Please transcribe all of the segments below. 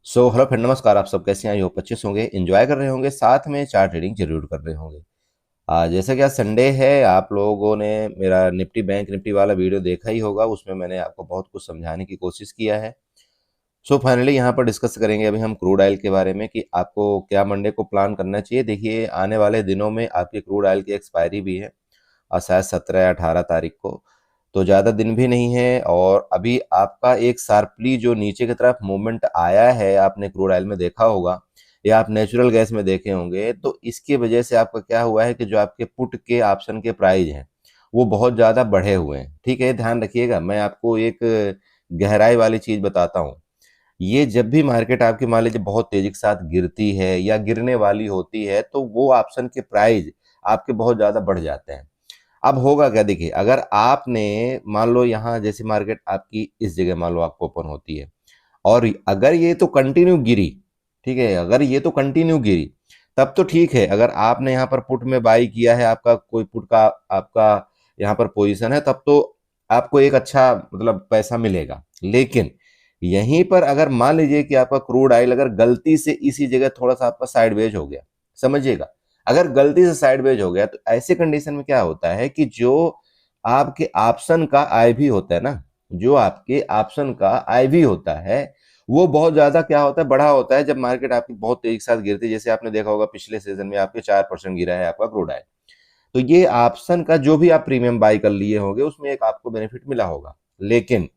Hello friend, नमस्कार। आप सब कैसे हैं? आई होप अच्छे से होंगे, एंजॉय कर रहे होंगे, साथ में चार्ट ट्रेडिंग जरूर कर रहे होंगे। जैसे कि आज संडे है, आप लोगों ने मेरा निफ्टी बैंक निफ्टी वाला वीडियो देखा ही होगा। उसमें मैंने आपको बहुत कुछ समझाने की कोशिश किया है। फाइनली यहाँ पर डिस्कस करेंगे अभी हम क्रूड ऑयल के बारे में कि आपको क्या मंडे को प्लान करना चाहिए। देखिए, आने वाले दिनों में आपकी क्रूड ऑयल की एक्सपायरी भी है, और शायद 17 या 18 तारीख को। तो ज़्यादा दिन भी नहीं है, और अभी आपका एक शार्पली जो नीचे की तरफ मूवमेंट आया है, आपने क्रूड ऑयल में देखा होगा या आप नेचुरल गैस में देखे होंगे। तो इसकी वजह से आपका क्या हुआ है कि जो आपके पुट के ऑप्शन के प्राइस हैं वो बहुत ज़्यादा बढ़े हुए हैं। ठीक है, ध्यान रखिएगा। मैं आपको एक गहराई वाली चीज़ बताता हूँ। ये जब भी मार्केट आपकी मान लीजिए बहुत तेजी के साथ गिरती है या गिरने वाली होती है, तो वो ऑप्शन के प्राइस आपके बहुत ज़्यादा बढ़ जाते हैं। अब होगा क्या, देखिए, अगर आपने मान लो यहाँ जैसे मार्केट आपकी इस जगह मान लो आपको ओपन होती है, और अगर ये तो कंटिन्यू गिरी, ठीक है, अगर ये तो कंटिन्यू गिरी तब तो ठीक है। अगर आपने यहाँ पर पुट में बाई किया है, आपका कोई पुट का आपका यहाँ पर पोजीशन है, तब तो आपको एक अच्छा मतलब पैसा मिलेगा। लेकिन यहीं पर अगर मान लीजिए कि आपका क्रूड ऑयल अगर गलती से इसी जगह थोड़ा सा आपका साइडवेज हो गया, समझिएगा, अगर गलती से साइडवेज हो गया, तो ऐसे कंडीशन में क्या होता है कि जो आपके ऑप्शन का आईवी होता है ना, जो आपके ऑप्शन का आईवी होता है, वो बहुत ज्यादा क्या होता है, बड़ा होता है। जब मार्केट आपकी बहुत तेजी के साथ गिरती है, जैसे आपने देखा होगा पिछले सीजन में आपके 4% गिरा है आपका क्रूड ऑयल, तो ये ऑप्शन का जो भी आप प्रीमियम बाई कर लिए होंगे उसमें एक आपको बेनिफिट मिला होगा। लेकिन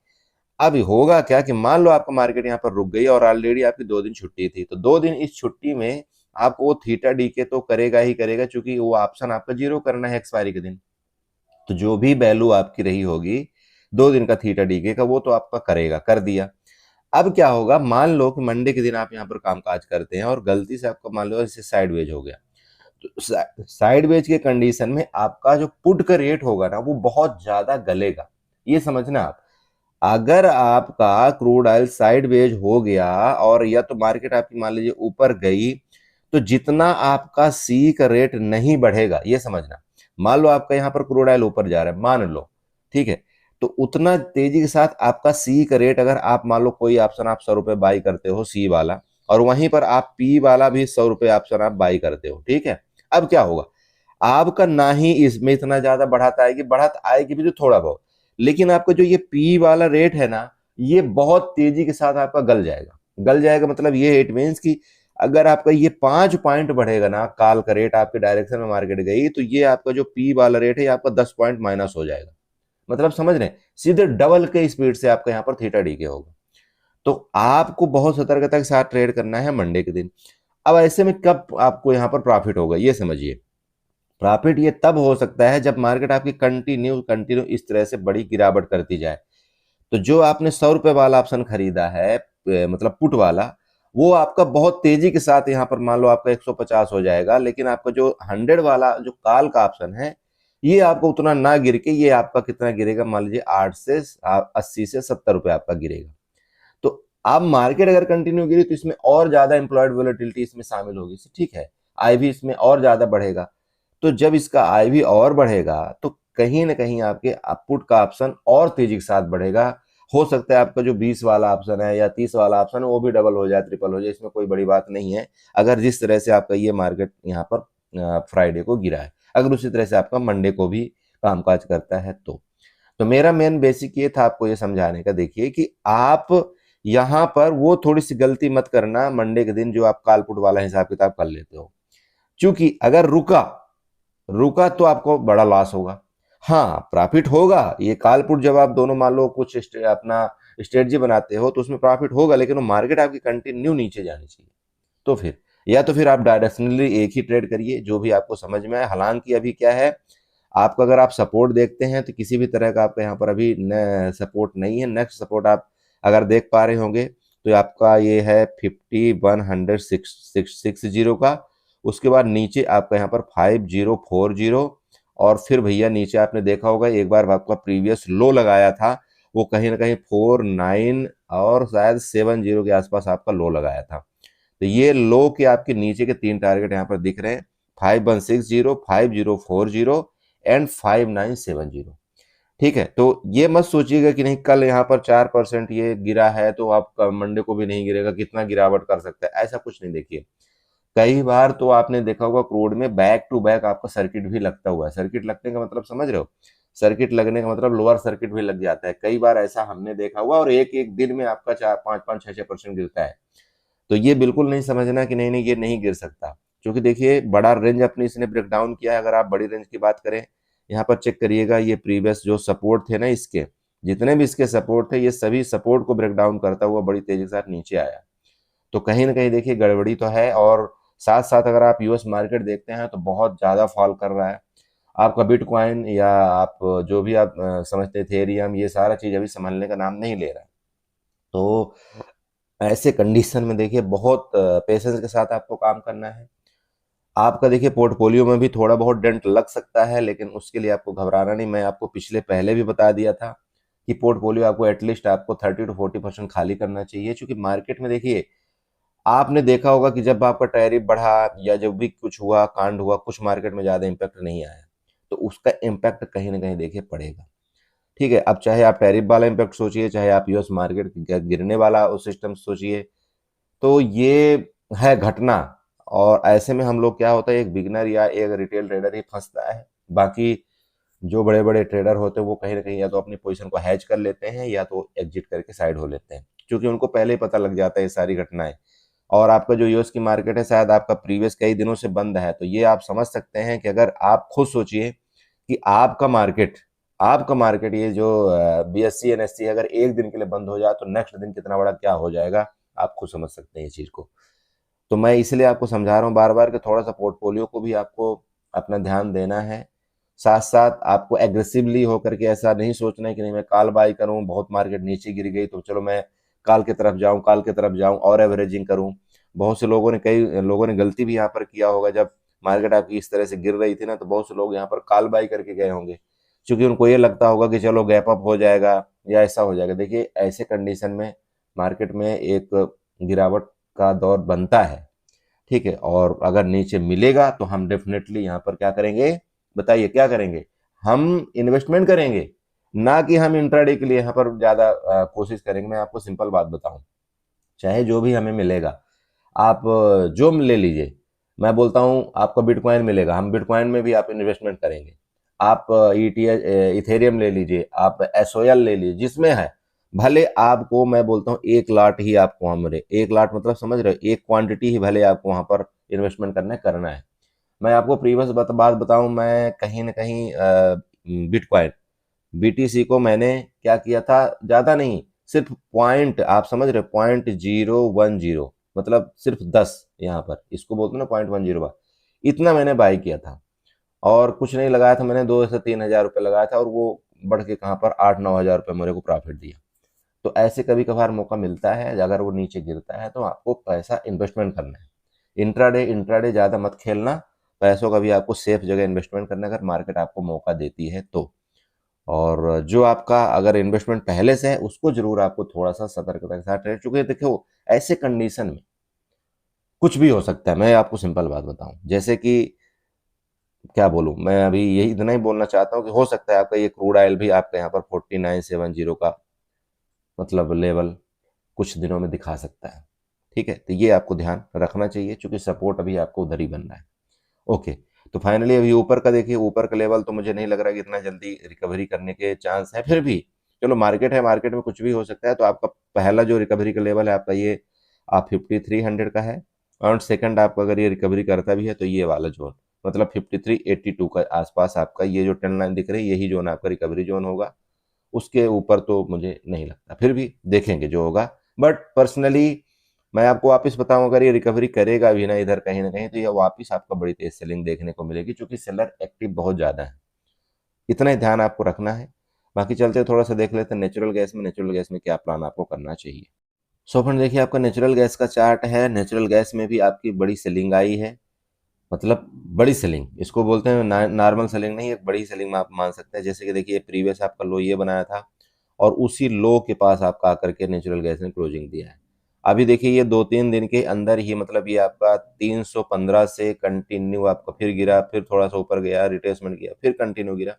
अब होगा क्या कि मान लो आपका मार्केट यहाँ पर रुक गई और ऑलरेडी आपकी 2 दिन छुट्टी थी, तो 2 दिन इस छुट्टी में आपको वो थीटा डी के तो करेगा ही करेगा, क्योंकि वो ऑप्शन आपका जीरो करना है एक्सपायरी के दिन। तो जो भी वैल्यू आपकी रही होगी 2 दिन का थीटा डीके का, वो तो आपका करेगा, कर दिया। अब क्या होगा, मान लो कि मंडे के दिन आप यहाँ पर कामकाज करते हैं और गलती से आपका मान लो इसे साइडवेज हो गया, तो साइडवेज के कंडीशन में आपका जो पुट का रेट होगा ना, वो बहुत ज्यादा गलेगा। ये समझना आप, अगर आपका क्रूड ऑयल साइडवेज हो गया और या तो मार्केट आपकी मान लीजिए ऊपर गई, तो जितना आपका सी का रेट नहीं बढ़ेगा, ये समझना। मान लो आपका यहाँ पर क्रूड ऑयल ऊपर जा रहा है, मान लो, ठीक है, तो उतना तेजी के साथ आपका सी का रेट, अगर आप मान लो कोई ऑप्शन आप 100 रुपए बाई करते हो सी वाला, और वहीं पर आप पी वाला भी 100 रुपए ऑप्शन आप बाई करते हो, ठीक है, अब क्या होगा, आपका ना ही इसमें इतना ज्यादा बढ़त आएगी भी तो थोड़ा बहुत, लेकिन आपका जो ये पी वाला रेट है ना, ये बहुत तेजी के साथ आपका गल जाएगा। गल जाएगा मतलब ये इट मीन्स कि अगर आपका ये 5 पॉइंट बढ़ेगा ना, काल का रेट आपके डायरेक्शन में मार्केट गई, तो ये आपका जो पी वाला रेट है ये आपका 10 पॉइंट माइनस हो जाएगा। मतलब समझ रहे हैं, सीधे डबल के स्पीड से आपका यहाँ पर थीटा डी के होगा। तो आपको बहुत सतर्कता के साथ ट्रेड करना है मंडे के दिन। अब ऐसे में कब आपको यहाँ पर प्रॉफिट होगा, ये समझिए। प्रॉफिट ये तब हो सकता है जब मार्केट आपकी कंटिन्यू कंटिन्यू इस तरह से बड़ी गिरावट करती जाए। तो जो आपने 100 रुपए वाला ऑप्शन खरीदा है, मतलब पुट वाला, वो आपका बहुत तेजी के साथ यहाँ पर मान लो आपका 150 हो जाएगा, लेकिन आपका जो 100 वाला जो कॉल का ऑप्शन है, ये आपको उतना ना गिर के ये आपका कितना गिरेगा, मान लीजिए 80 से 70 रुपए आपका गिरेगा। तो अब मार्केट अगर कंटिन्यू गिरी तो इसमें और ज्यादा एम्प्लॉयड वोलेटिलिटी इसमें शामिल होगी, ठीक है, आईवी इसमें और ज्यादा बढ़ेगा। तो जब इसका आईवी और बढ़ेगा, तो कहीं ना कहीं आपके पुट का ऑप्शन और तेजी के साथ बढ़ेगा। हो सकता है आपका जो 20 वाला ऑप्शन है या 30 वाला ऑप्शन है वो भी डबल हो जाए, ट्रिपल हो जाए, इसमें कोई बड़ी बात नहीं है। अगर जिस तरह से आपका ये मार्केट यहाँ पर फ्राइडे को गिरा है, अगर उसी तरह से आपका मंडे को भी कामकाज करता है, तो मेरा मेन बेसिक ये था आपको ये समझाने का, देखिए कि आप यहाँ पर वो थोड़ी सी गलती मत करना मंडे के दिन जो आप काल पुट वाला हिसाब किताब कर लेते हो। क्योंकि अगर रुका रुका तो आपको बड़ा लॉस होगा। हाँ, प्रॉफिट होगा, ये कॉल पुट जब आप दोनों मान लो कुछ अपना स्ट्रेटजी बनाते हो तो उसमें प्रॉफिट होगा, लेकिन वो मार्केट आपकी कंटिन्यू नीचे जानी चाहिए। तो फिर या तो फिर आप डायरेक्शनली एक ही ट्रेड करिए जो भी आपको समझ में आए। हालांकि अभी क्या है, आपका अगर आप सपोर्ट देखते हैं तो किसी भी तरह का आपका यहाँ पर अभी सपोर्ट नहीं है। नेक्स्ट सपोर्ट आप अगर देख पा रहे होंगे तो आपका ये है 51,660 का। उसके बाद नीचे आपका यहाँ पर 5040, और फिर भैया नीचे आपने देखा होगा एक बार आपका प्रीवियस लो लगाया था, वो कहीं ना कहीं 49 और शायद 70 के आसपास आपका लो लगाया था। तो ये लो के आपके नीचे के 3 टारगेट यहाँ पर दिख रहे हैं, 5160, 5040 एंड 5970। ठीक है, तो ये मत सोचिएगा कि नहीं कल यहाँ पर 4% ये गिरा है तो आप मंडे को भी नहीं गिरेगा, कितना गिरावट कर सकता है, ऐसा कुछ नहीं। देखिए कई बार तो आपने देखा होगा क्रूड में बैक टू बैक आपका सर्किट भी लगता हुआ है। सर्किट लगने का मतलब समझ रहे हो? सर्किट लगने का मतलब लोअर सर्किट भी लग जाता है। कई बार ऐसा हमने देखा हुआ, और एक एक दिन में आपका 4 5 5 6 6% गिरता है। तो ये बिल्कुल नहीं समझना कि नहीं नहीं ये नहीं गिर सकता, क्योंकि देखिए बड़ा रेंज अपनी इसने ब्रेक डाउन किया है। अगर आप बड़ी रेंज की बात करें, यहाँ पर चेक करिएगा, ये प्रीवियस जो सपोर्ट थे ना इसके, जितने भी इसके सपोर्ट थे, ये सभी सपोर्ट को ब्रेक डाउन करता हुआ बड़ी तेजी के साथ नीचे आया। तो कहीं ना कहीं देखिए गड़बड़ी तो है। और साथ साथ अगर आप यूएस मार्केट देखते हैं तो बहुत ज़्यादा फॉल कर रहा है। आपका बिटकॉइन या आप जो भी आप समझते थे इथेरियम, ये सारा चीज़ अभी संभलने का नाम नहीं ले रहा है। तो ऐसे कंडीशन में देखिए बहुत पेशेंस के साथ आपको काम करना है। आपका देखिए पोर्टफोलियो में भी थोड़ा बहुत डेंट लग सकता है, लेकिन उसके लिए आपको घबराना नहीं। मैं आपको पिछले पहले भी बता दिया था कि पोर्टफोलियो आपको एटलीस्ट आपको 30 to 40% खाली करना चाहिए, क्योंकि मार्केट में देखिए आपने देखा होगा कि जब आपका टैरिफ बढ़ा या जब भी कुछ हुआ, कांड हुआ, कुछ मार्केट में ज़्यादा इम्पैक्ट नहीं आया, तो उसका इम्पैक्ट कहीं ना कहीं देखिए पड़ेगा। ठीक है, अब चाहे आप टैरिफ वाला इम्पैक्ट सोचिए, चाहे आप यूएस मार्केट गिरने वाला उस सिस्टम सोचिए, तो ये है घटना। और ऐसे में हम लोग क्या होता है, एक बिगनर या एक रिटेल ट्रेडर ही फंसता है। बाकी जो बड़े बड़े ट्रेडर होते हैं वो कहीं ना कहीं या तो अपनी पोजीशन को हैज कर लेते हैं या तो एग्जिट करके साइड हो लेते हैं, क्योंकि उनको पहले ही पता लग जाता है ये सारी घटनाएं। और आपका जो यूएस की मार्केट है शायद आपका प्रीवियस कई दिनों से बंद है, तो ये आप समझ सकते हैं कि अगर आप खुद सोचिए कि आपका मार्केट ये जो बीएससी एनएससी अगर एक दिन के लिए बंद हो जाए तो नेक्स्ट दिन कितना बड़ा क्या हो जाएगा, आप खुद समझ सकते हैं ये चीज को। तो मैं इसलिए आपको समझा रहा हूँ बार बार कि थोड़ा सा पोर्टफोलियो को भी आपको अपना ध्यान देना है। साथ साथ आपको एग्रेसिवली होकर के ऐसा नहीं सोचना है कि नहीं मैं कॉल बाय करूं, बहुत मार्केट नीचे गिर गई तो चलो मैं कॉल की तरफ जाऊं और एवरेजिंग करूं। बहुत से लोगों ने कई लोगों ने गलती भी यहाँ पर किया होगा। जब मार्केट आपकी इस तरह से गिर रही थी ना, तो बहुत से लोग यहाँ पर कॉल बाय करके गए होंगे, क्योंकि उनको ये लगता होगा कि चलो गैप अप हो जाएगा या ऐसा हो जाएगा। देखिए ऐसे कंडीशन में मार्केट में एक गिरावट का दौर बनता है। ठीक है, और अगर नीचे मिलेगा तो हम डेफिनेटली यहाँ पर क्या करेंगे, बताइए क्या करेंगे? हम इन्वेस्टमेंट करेंगे, ना कि हम इंट्राडे के लिए यहाँ पर ज्यादा कोशिश करेंगे। मैं आपको सिंपल बात बताऊं, चाहे जो भी हमें मिलेगा, आप जो ले लीजिए। मैं बोलता हूं आपका बिटकॉइन मिलेगा, हम बिटकॉइन में भी आप इन्वेस्टमेंट करेंगे। आप इथेरियम ले लीजिए, आप एसओएल ले लीजिए, जिसमें है भले आपको, मैं बोलता हूँ 1 लाट ही आपको वहां मिले। 1 लाट मतलब समझ रहे हो, एक क्वांटिटी ही भले आपको वहां पर इन्वेस्टमेंट करना है। मैं आपको प्रीवियस बात बताऊं, मैं कहीं ना कहीं बिटकॉइन बीटीसी को मैंने क्या किया था, ज्यादा नहीं, सिर्फ पॉइंट, आप समझ रहे, 0.010, मतलब सिर्फ 10, यहाँ पर इसको बोलते हैं ना 0.101, इतना मैंने बाई किया था। और कुछ नहीं लगाया था मैंने, 2 से 3 हजार रुपये लगाया था, और वो बढ़ के कहाँ पर 8 9 हजार रुपये मेरे को प्रॉफिट दिया। तो ऐसे कभी कभार मौका मिलता है, अगर वो नीचे गिरता है तो आपको पैसा इन्वेस्टमेंट करना है। इंट्राडे इंट्राडे ज्यादा मत खेलना, पैसों का भी आपको सेफ जगह इन्वेस्टमेंट करना है, अगर मार्केट आपको मौका देती है तो। और जो आपका अगर इन्वेस्टमेंट पहले से है उसको जरूर आपको थोड़ा सा सतर्कता के साथ रहे, चूंकि देखो ऐसे कंडीशन में कुछ भी हो सकता है। मैं आपको सिंपल बात बताऊं, जैसे कि क्या बोलूं, मैं अभी यही इतना ही बोलना चाहता हूं कि हो सकता है आपका ये क्रूड ऑयल भी आपका यहाँ पर 4970 का मतलब लेवल कुछ दिनों में दिखा सकता है। ठीक है, तो ये आपको ध्यान रखना चाहिए, क्योंकि सपोर्ट अभी आपको उधर ही बनना है। ओके, तो फाइनली अभी ऊपर का देखिए, ऊपर का लेवल तो मुझे नहीं लग रहा कि इतना जल्दी रिकवरी करने के चांस है। फिर भी चलो, मार्केट है, मार्केट में कुछ भी हो सकता है। तो आपका पहला जो रिकवरी का लेवल है आपका ये आप 5300 का है। और सेकंड आपका अगर ये रिकवरी करता भी है तो ये वाला जोन मतलब 5382 का आसपास आपका ये जो ट्रेंड लाइन दिख रही है, यही जोन आपका रिकवरी जोन होगा। उसके ऊपर तो मुझे नहीं लगता, फिर भी देखेंगे जो होगा। बट पर्सनली मैं आपको वापस बताऊं, अगर ये रिकवरी करेगा भी ना इधर कहीं ना कहीं, तो ये वापस आपका बड़ी तेज सेलिंग देखने को मिलेगी, क्योंकि सेलर एक्टिव बहुत ज्यादा है। इतना ही ध्यान आपको रखना है। बाकी चलते थोड़ा सा देख लेते हैं नेचुरल गैस में क्या प्लान आपको करना चाहिए। सो फ्रेंड देखिए, आपका नेचुरल गैस का चार्ट है। नेचुरल गैस में भी आपकी बड़ी सेलिंग आई है, मतलब बड़ी सेलिंग इसको बोलते हैं, नॉर्मल सेलिंग नहीं, एक बड़ी सेलिंग में आप मान सकते हैं। जैसे कि देखिए प्रीवियस आपका लो ये बनाया था, और उसी लो के पास आपका आकर के नेचुरल गैस ने क्लोजिंग दिया है। अभी देखिए ये 2 3 दिन के अंदर ही, मतलब ये आपका 315 से कंटिन्यू आपका फिर गिरा, फिर थोड़ा सा ऊपर गया, रिट्रेसमेंट किया, फिर कंटिन्यू गिरा।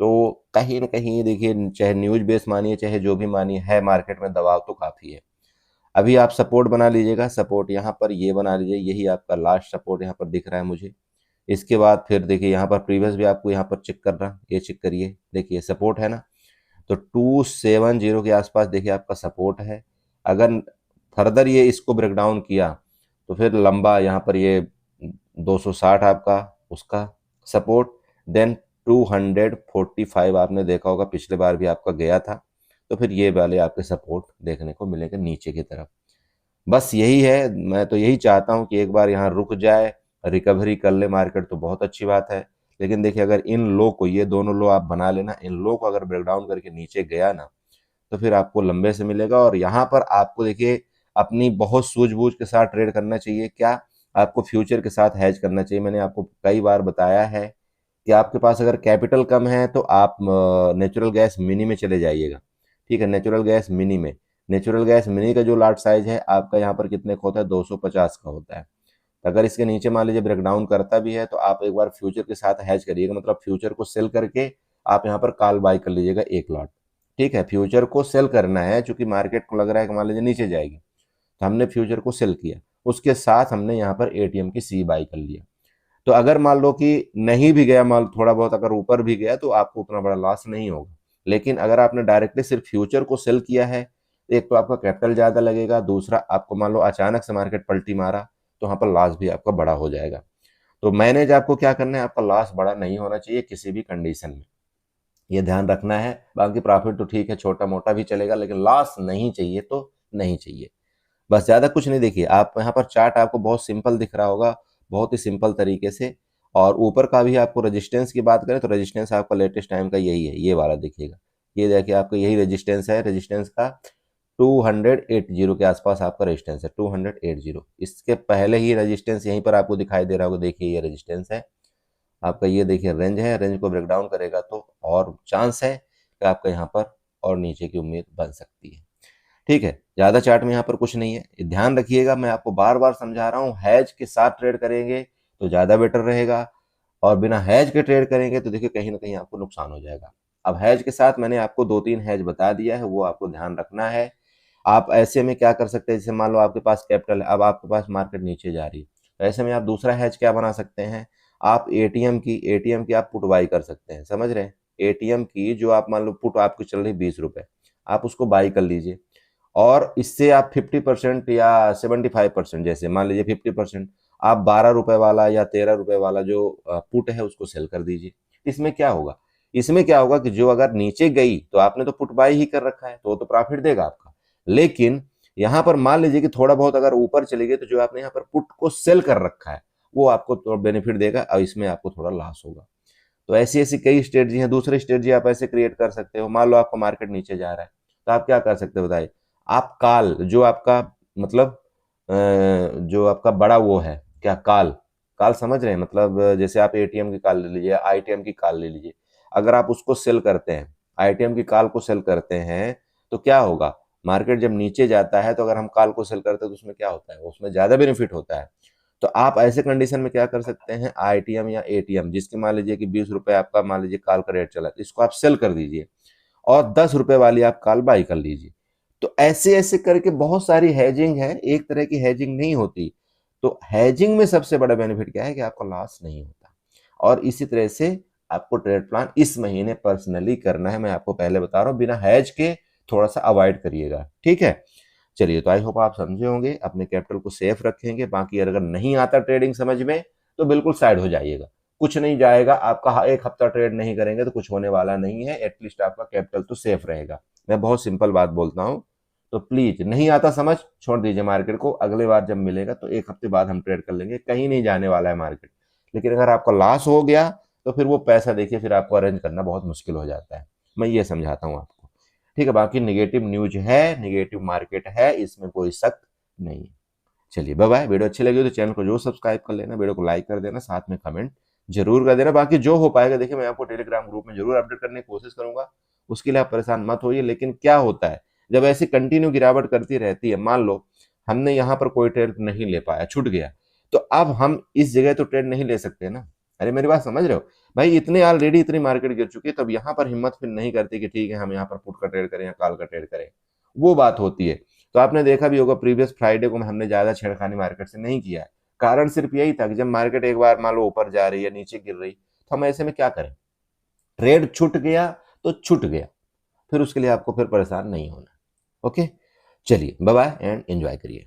तो कहीं न कहीं देखिए, चाहे न्यूज़ बेस मानिए, चाहे जो भी मानिए, है मार्केट में दबाव तो काफ़ी है। अभी आप सपोर्ट बना लीजिएगा, सपोर्ट यहाँ पर ये बना लीजिए, यही आपका लास्ट सपोर्ट यहाँ पर दिख रहा है मुझे। इसके बाद फिर देखिए यहाँ पर प्रीवियस भी आपको यहाँ पर चेक करना, ये चेक करिए, देखिए सपोर्ट है ना? तो 270 के आसपास देखिए आपका सपोर्ट है। अगर फर्दर ये इसको ब्रेक डाउन किया तो फिर लंबा यहाँ पर ये 260 आपका उसका सपोर्ट, देन 245 आपने देखा होगा पिछले बार भी आपका गया था। तो फिर ये वाले आपके सपोर्ट देखने को मिलेंगे नीचे की तरफ। बस यही है, मैं तो यही चाहता हूँ कि एक बार यहाँ रुक जाए, रिकवरी कर ले मार्केट तो बहुत अच्छी बात है। लेकिन देखिए, अगर इन लो को, ये दोनों लो आप बना लेना, इन लो को अगर ब्रेक डाउन करके नीचे गया ना, तो फिर आपको लंबे से मिलेगा। और यहाँ पर आपको देखिए अपनी बहुत सूझबूझ के साथ ट्रेड करना चाहिए। क्या? आपको फ्यूचर के साथ हैज करना चाहिए। मैंने आपको कई बार बताया है कि आपके पास अगर कैपिटल कम है तो आप नेचुरल गैस मिनी में चले जाइएगा। ठीक है, नेचुरल गैस मिनी में, नेचुरल गैस मिनी का जो लॉट साइज है आपका यहाँ पर कितने का होता है? 250 का होता है। अगर इसके नीचे मान लीजिए ब्रेकडाउन करता भी है तो आप एक बार फ्यूचर के साथ हैज करिएगा, मतलब फ्यूचर को सेल करके आप यहाँ पर कॉल बाय कर लीजिएगा एक लॉट। ठीक है, फ्यूचर को सेल करना है, चूंकि मार्केट को लग रहा है कि मान लीजिए नीचे जाएगी, तो हमने फ्यूचर को सेल किया, उसके साथ हमने यहाँ पर एटीएम की सी बाय कर लिया। तो अगर मान लो कि नहीं भी गया माल, थोड़ा बहुत अगर ऊपर भी गया, तो आपको उतना बड़ा लॉस नहीं होगा। लेकिन अगर आपने डायरेक्टली सिर्फ फ्यूचर को सेल किया है, एक तो आपका कैपिटल ज़्यादा लगेगा, दूसरा आपको मान लो अचानक से मार्केट पलटी मारा तो वहाँ पर लॉस भी आपका बड़ा हो जाएगा। तो मैनेज आपको क्या करना है, आपका लॉस बड़ा नहीं होना चाहिए किसी भी कंडीशन में, ये ध्यान रखना है। बाकी प्रॉफिट तो ठीक है, छोटा मोटा भी चलेगा, लेकिन लॉस नहीं चाहिए तो नहीं चाहिए। बस ज़्यादा कुछ नहीं। देखिए आप यहाँ पर चार्ट आपको बहुत सिंपल दिख रहा होगा, बहुत ही सिंपल तरीके से। और ऊपर का भी आपको रेजिस्टेंस की बात करें तो रेजिस्टेंस आपका लेटेस्ट टाइम का यही है, ये वाला देखिएगा। ये देखिए आपका यही रेजिस्टेंस है, रेजिस्टेंस का 280 के आसपास आपका रेजिस्टेंस है, 280। इसके पहले ही रेजिस्टेंस यहीं पर आपको दिखाई दे रहा होगा, देखिए ये रेजिस्टेंस है आपका, ये देखिए रेंज है। रेंज को ब्रेक डाउन करेगा तो और चांस है कि आपका यहाँ पर और नीचे की उम्मीद बन सकती है। ठीक है, ज़्यादा चार्ट में यहाँ पर कुछ नहीं है, ध्यान रखिएगा। मैं आपको बार बार समझा रहा हूँ, हैज के साथ ट्रेड करेंगे तो ज़्यादा बेटर रहेगा, और बिना हैज के ट्रेड करेंगे तो देखिए कहीं ना कहीं आपको नुकसान हो जाएगा। अब हैज के साथ मैंने आपको 2-3 हैज बता दिया है, वो आपको ध्यान रखना है। आप ऐसे में क्या कर सकते हैं, जैसे मान लो आपके पास कैपिटल है, अब आपके पास मार्केट नीचे जा रही है, तो ऐसे में आप दूसरा हैज क्या बना सकते हैं, आप एटीएम की आप पुट बाई कर सकते हैं, समझ रहे हैं? एटीएम की जो आप मान लो पुट आपकी चल रही 20 रुपए, आप उसको बाई कर लीजिए, और इससे आप 50% या 75%, जैसे मान लीजिए 50%, आप 12 रुपए वाला या 13 रुपए वाला जो पुट है उसको सेल कर दीजिए। इसमें क्या होगा, इसमें क्या होगा कि जो अगर नीचे गई तो आपने तो पुट बाई ही कर रखा है, तो वो तो प्रॉफिट देगा आपका। लेकिन यहाँ पर मान लीजिए कि थोड़ा बहुत अगर ऊपर चली गई, तो जो आपने यहाँ पर पुट को सेल कर रखा है वो आपको तो बेनिफिट देगा, और इसमें आपको थोड़ा लॉस होगा। तो ऐसी ऐसी कई स्ट्रेटजी हैं। दूसरी स्ट्रेटजी आप ऐसे क्रिएट कर सकते हो, मान लो आपका मार्केट नीचे जा रहा है, तो आप क्या कर सकते हो बताइए? आप कॉल, जो आपका मतलब जो आपका बड़ा वो है क्या, कॉल, कॉल समझ रहे हैं? मतलब जैसे आप एटीएम की कॉल ले लीजिए, आईटीएम की कॉल ले लीजिए। अगर आप उसको सेल करते हैं, आईटीएम की कॉल को सेल करते हैं, तो क्या होगा, मार्केट जब नीचे जाता है तो अगर हम कॉल को सेल करते हैं तो उसमें क्या होता है, उसमें ज्यादा बेनिफिट होता है। तो आप ऐसे कंडीशन में क्या कर सकते हैं, आईटीएम या एटीएम, जिसके मान लीजिए कि 20 रुपए आपका मान लीजिए कॉल का रेट चला, तो इसको आप सेल कर दीजिए, और 10 रुपए वाली आप कॉल बाई कर लीजिए। तो ऐसे ऐसे करके बहुत सारी हैजिंग है, एक तरह की हैजिंग नहीं होती। तो हैजिंग में सबसे बड़ा बेनिफिट क्या है कि आपका लॉस नहीं होता। और इसी तरह से आपको ट्रेड प्लान इस महीने पर्सनली करना है, मैं आपको पहले बता रहा हूँ, बिना हैज के थोड़ा सा अवॉइड करिएगा। ठीक है, चलिए, तो आई होप आप समझे होंगे, अपने कैपिटल को सेफ रखेंगे। बाकी अगर नहीं आता ट्रेडिंग समझ में तो बिल्कुल साइड हो जाइएगा, कुछ नहीं जाएगा आपका। एक हफ्ता ट्रेड नहीं करेंगे तो कुछ होने वाला नहीं है, एटलीस्ट आपका कैपिटल तो सेफ रहेगा। मैं बहुत सिंपल बात बोलता हूँ, तो प्लीज, नहीं आता समझ, छोड़ दीजिए मार्केट को। अगले बार जब मिलेगा तो एक हफ्ते बाद हम ट्रेड कर लेंगे, कहीं नहीं जाने वाला है मार्केट। लेकिन अगर आपका लॉस हो गया तो फिर वो पैसा देखिए फिर आपको अरेंज करना बहुत मुश्किल हो जाता है। मैं ये समझाता हूँ आपको। ठीक है, बाकी निगेटिव न्यूज है, निगेटिव मार्केट है, इसमें कोई शक नहीं है। चलिए बाय बाय। वीडियो अच्छी लगी तो चैनल को जरूर सब्सक्राइब कर लेना, वीडियो को लाइक कर देना, साथ में कमेंट जरूर कर देना। बाकी जो हो पाएगा देखिए, मैं आपको टेलीग्राम ग्रुप में जरूर अपडेट करने की कोशिश करूंगा, उसके लिए आप परेशान मत होइए। लेकिन क्या होता है, जब ऐसी कंटिन्यू गिरावट करती रहती है, मान लो हमने यहाँ पर कोई ट्रेड नहीं ले पाया, छूट गया, तो अब हम इस जगह तो ट्रेड नहीं ले सकते ना। अरे मेरी बात समझ रहे हो भाई, इतने ऑलरेडी इतनी मार्केट गिर चुकी है, तब यहाँ पर हिम्मत फिर नहीं करती कि ठीक है हम यहाँ पर पुट का ट्रेड करें या कॉल का ट्रेड करें, वो बात होती है। तो आपने देखा भी होगा प्रीवियस फ्राइडे को हमने ज्यादा छेड़खानी मार्केट से नहीं किया है, कारण सिर्फ यही था कि जब मार्केट एक बार मान लो ऊपर जा रही है नीचे गिर रही, तो हम ऐसे में क्या करें, ट्रेड छूट गया तो छूट गया, फिर उसके लिए आपको फिर परेशान नहीं होना। ओके, चलिए बाय बाय एंड एंजॉय करिए।